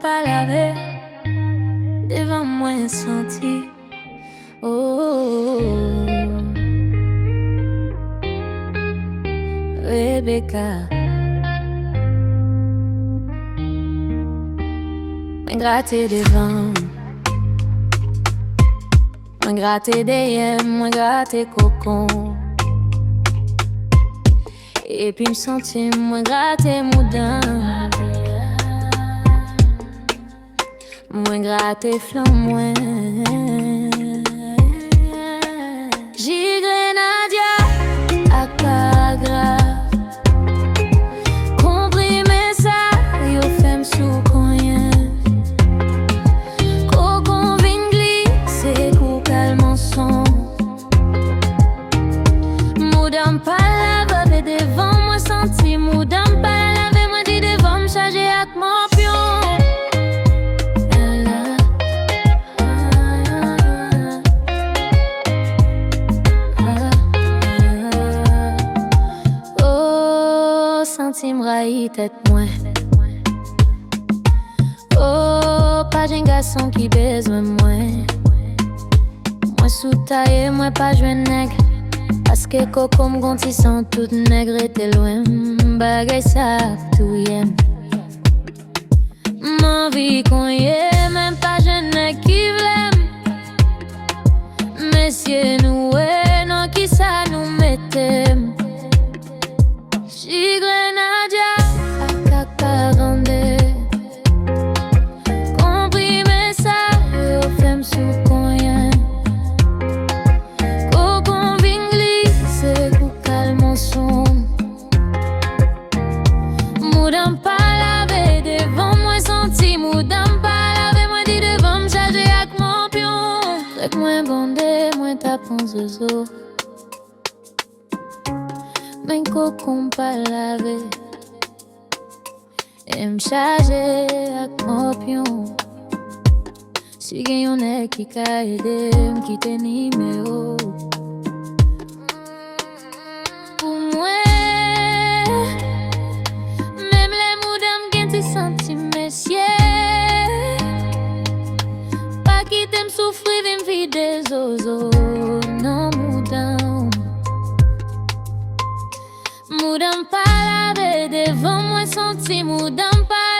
pas lavé, devant moi senti. Oh, Rebecca, moi gratter devant, moi gratter derrière, moi gratter cocon. Et puis me sentir moi gratter moudin, moi gratter flanc moi. J'y Nadia à Cagra, comprimer ça, yo femme sous coin. Cocon vin glisser, kou calme son. Moudam pas laver devant moi senti, moudam pas laver moi dit devant me charger avec mon pion. M'raille tête moins. Oh, pas d'un garçon qui baise moins. Moi sous taille, moi pas jouer nègre. Parce que coco m'gonti sans toute nègre était loin. Bagay ça tout y'aime. M'envie qu'on y est, même pas jeune nègre qui vlaime. Messieurs nous, non qui ça nous mettait. J'y Nadia à Cacarandé, comprimer ça, yo femme sous coin. Cocon vin glisser, kou calme son. Moudam pas laver devant moi senti, moudam pas laver moi dit devant me charger avec mon pion. Trek moi bondé, moi tapon zozo. Men cocon pas lavé et m'charger avec mon pion. Si gen yon nèg qui ka aidé m'quitter numéro. Pour moi, même les moudam gen ti senti messieurs. Pas quitter m'souffrir vim vide zozo. Non moudam. Moudam pas laver devant moi senti, moudam pas